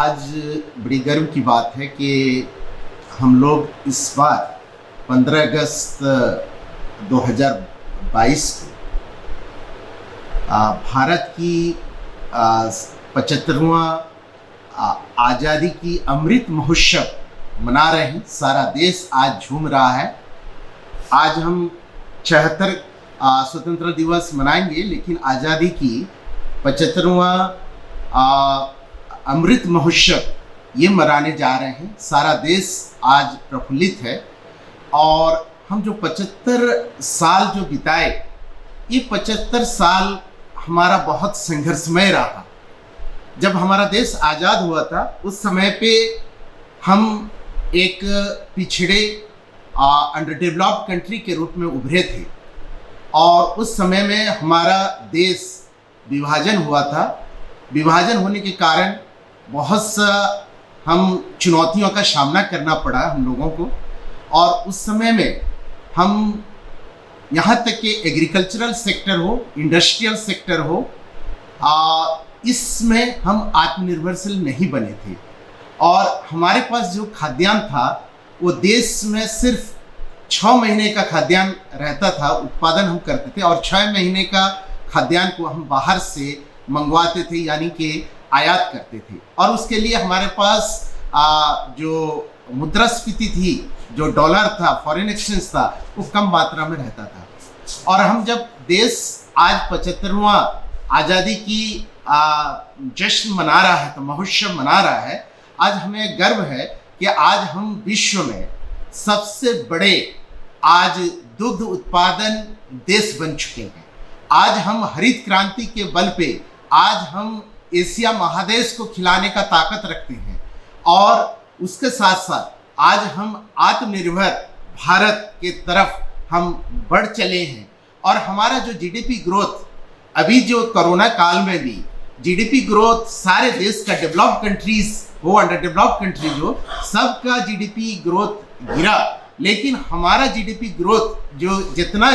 आज बड़ी गर्व की बात है कि हम लोग इस बार 15 अगस्त 2022 को भारत की 75वां आज़ादी की अमृत महोत्सव मना रहे हैं। सारा देश आज झूम रहा है। आज हम 76 स्वतंत्रता दिवस मनाएंगे, लेकिन आज़ादी की 75वां अमृत महोत्सव ये मनाने जा रहे हैं। सारा देश आज प्रफुल्लित है और हम जो 75 साल जो बिताए, ये 75 साल हमारा बहुत संघर्षमय रहा। जब हमारा देश आज़ाद हुआ था उस समय पे हम एक पिछड़े अंडर डेवलप्ड कंट्री के रूप में उभरे थे और उस समय में हमारा देश विभाजन हुआ था। विभाजन होने के कारण बहुत सा हम चुनौतियों का सामना करना पड़ा हम लोगों को, और उस समय में हम यहाँ तक कि एग्रीकल्चरल सेक्टर हो, इंडस्ट्रियल सेक्टर हो, इसमें हम आत्मनिर्भरशील नहीं बने थे। और हमारे पास जो खाद्यान्न था वो देश में सिर्फ 6 महीने का खाद्यान्न रहता था, उत्पादन हम करते थे, और 6 महीने का खाद्यान्न को हम बाहर से मंगवाते थे, यानी कि आयात करते थे। और उसके लिए हमारे पास जो मुद्रास्फीति थी, जो डॉलर था, फॉरेन एक्सचेंज था, वो कम मात्रा में रहता था। और हम जब देश आज 75वां आज़ादी की जश्न मना रहा है, तो महोत्सव मना रहा है, आज हमें गर्व है कि आज हम विश्व में सबसे बड़े आज दुग्ध उत्पादन देश बन चुके हैं। आज हम हरित क्रांति के बल पे आज हम एशिया महादेश को खिलाने का ताकत रखते हैं, और उसके साथ साथ आज हम आत्मनिर्भर भारत के तरफ हम बढ़ चले हैं। और हमारा जो जीडीपी ग्रोथ, अभी जो कोरोना काल में भी जीडीपी ग्रोथ सारे देश का, डेवलप्ड कंट्रीज हो, अंडर डेवलप्ड कंट्रीज हो, सबका जीडीपी ग्रोथ गिरा, लेकिन हमारा जीडीपी ग्रोथ जो जितना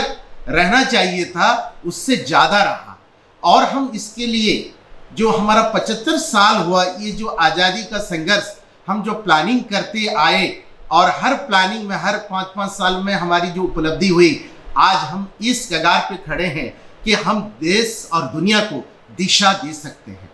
रहना चाहिए था उससे ज़्यादा रहा। और हम इसके लिए जो हमारा 75 साल हुआ, ये जो आज़ादी का संघर्ष, हम जो प्लानिंग करते आए, और हर प्लानिंग में हर 5-5 साल में हमारी जो उपलब्धि हुई, आज हम इस कगार पे खड़े हैं कि हम देश और दुनिया को दिशा दे सकते हैं।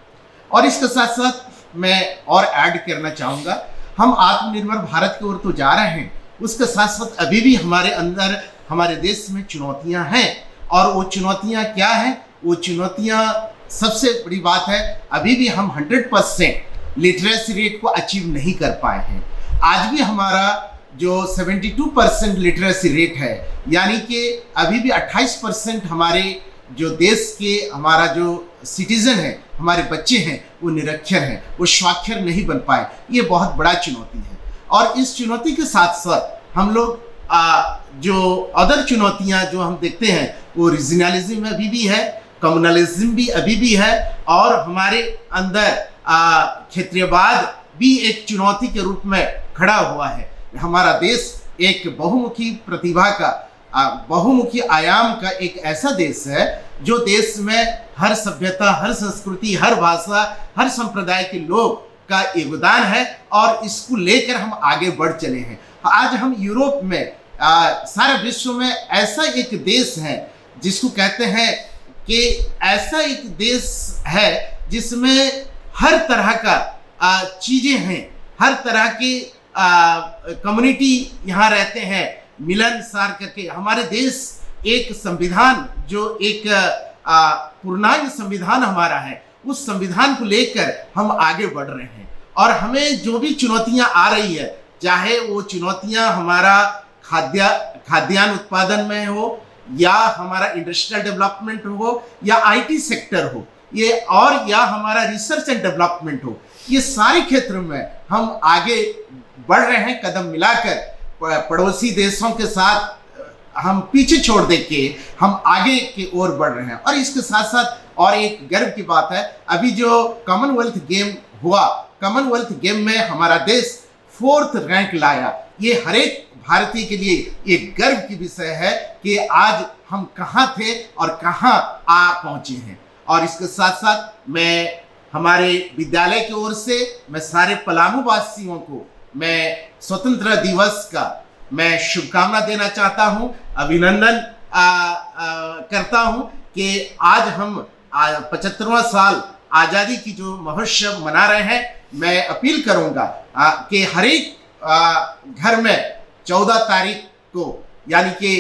और इसके साथ साथ मैं और ऐड करना चाहूँगा, हम आत्मनिर्भर भारत की ओर तो जा रहे हैं, उसके साथ साथ अभी भी हमारे अंदर, हमारे देश में चुनौतियाँ हैं। और वो चुनौतियाँ क्या हैं? वो चुनौतियाँ, सबसे बड़ी बात है, अभी भी हम 100% लिटरेसी रेट को अचीव नहीं कर पाए हैं। आज भी हमारा जो 72% लिटरेसी रेट है, यानी कि अभी भी 28% हमारे जो देश के, हमारा जो सिटीजन है, हमारे बच्चे हैं, वो निरक्षर हैं, वो स्वाक्षर नहीं बन पाए। ये बहुत बड़ा चुनौती है। और इस चुनौती के साथ साथ हम लोग जो अदर चुनौतियाँ जो हम देखते हैं, वो रीजनलिज्म अभी भी है, कम्युनलिज्म भी अभी भी है, और हमारे अंदर क्षेत्रीयवाद भी एक चुनौती के रूप में खड़ा हुआ है। हमारा देश एक बहुमुखी प्रतिभा का, बहुमुखी आयाम का एक ऐसा देश है जो देश में हर सभ्यता, हर संस्कृति, हर भाषा, हर संप्रदाय के लोग का योगदान है, और इसको लेकर हम आगे बढ़ चले हैं। आज हम यूरोप में, सारे विश्व में ऐसा एक देश है जिसको कहते हैं कि ऐसा एक देश है जिसमें हर तरह का चीज़ें हैं, हर तरह की कम्युनिटी यहाँ रहते हैं, मिलनसार करके। हमारे देश एक संविधान, जो एक पूर्णांग संविधान हमारा है, उस संविधान को लेकर हम आगे बढ़ रहे हैं। और हमें जो भी चुनौतियाँ आ रही है, चाहे वो चुनौतियाँ हमारा खाद्यान्न उत्पादन में हो, या हमारा इंडस्ट्रियल डेवलपमेंट हो, या आईटी सेक्टर हो, ये, और या हमारा रिसर्च एंड डेवलपमेंट हो, ये सारे क्षेत्रों में हम आगे बढ़ रहे हैं। कदम मिलाकर पड़ोसी देशों के साथ हम पीछे छोड़ दे के हम आगे की ओर बढ़ रहे हैं। और इसके साथ साथ और एक गर्व की बात है, अभी जो कॉमनवेल्थ गेम हुआ, कॉमनवेल्थ गेम में हमारा देश 4th रैंक लाया। ये हर एक भारतीय के लिए एक गर्व की विषय है कि आज हम कहाँ थे और कहाँ आ पहुँचे हैं। और इसके साथ साथ मैं हमारे विद्यालय की ओर से मैं सारे पलामू वासियों को मैं स्वतंत्र दिवस का मैं शुभकामना देना चाहता हूं, अभिनंदन करता हूं कि आज हम 75वां साल आज़ादी की जो महोत्सव मना रहे हैं। मैं अपील करूंगा कि हर एक घर में 14 तारीख को यानी कि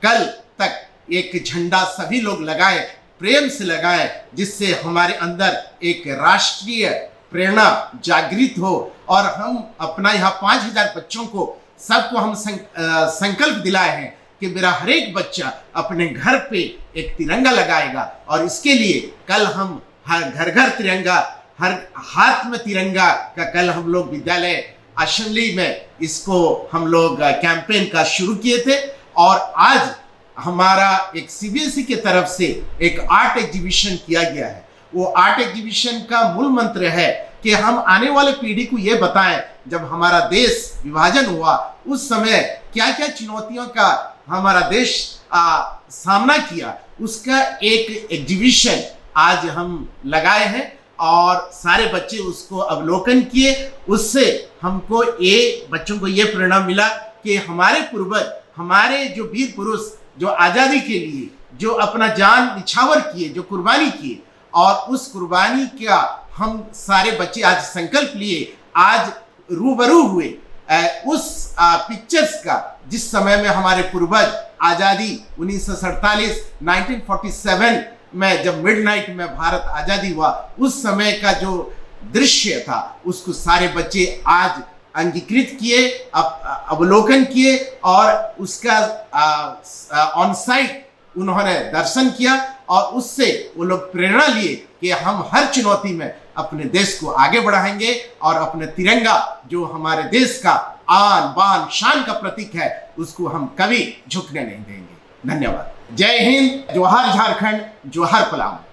कल तक एक झंडा सभी लोग लगाएं, प्रेम से लगाएं, जिससे हमारे अंदर एक राष्ट्रीय प्रेरणा जागृत हो और हम अपना यहाँ 5000 बच्चों को सबको हम संकल्प दिलाए हैं कि मेरा हर एक बच्चा अपने घर पे एक तिरंगा लगाएगा। और इसके लिए कल हम हर घर घर तिरंगा, हर हाथ में तिरंगा का कल हम लोग विद्यालय असेंबली में इसको हम लोग कैंपेन का शुरू किए थे। और आज हमारा एक सीबीएसई की तरफ से एक आर्ट एग्जीबिशन किया गया है। वो आर्ट एग्जीबिशन का मूल मंत्र है कि हम आने वाले पीढ़ी को ये बताएं, जब हमारा देश विभाजन हुआ उस समय क्या क्या चुनौतियों का हमारा देश सामना किया, उसका एक एग्जीबिशन आज हम लगाए हैं और सारे बच्चे उसको अवलोकन किए। उससे हमको बच्चों को ये प्रेरणा मिला कि हमारे पूर्वज, हमारे जो वीर पुरुष जो आज़ादी के लिए जो अपना जान निछावर किए, जो कुर्बानी किए, और उस कुर्बानी का हम सारे बच्चे आज संकल्प लिए, आज रूबरू हुए उस पिक्चर्स का जिस समय में हमारे पूर्वज आज़ादी 1947 1947 में जब मिडनाइट में भारत आज़ादी हुआ उस समय का जो दृश्य था उसको सारे बच्चे आज अंगीकृत किए, अवलोकन किए और उसका ऑन साइट उन्होंने दर्शन किया और उससे वो लोग प्रेरणा लिए कि हम हर चुनौती में अपने देश को आगे बढ़ाएंगे और अपने तिरंगा जो हमारे देश का आन बान शान का प्रतीक है उसको हम कभी झुकने नहीं देंगे। धन्यवाद। जय हिंद, जोहार झारखंड, जोहार पलामू।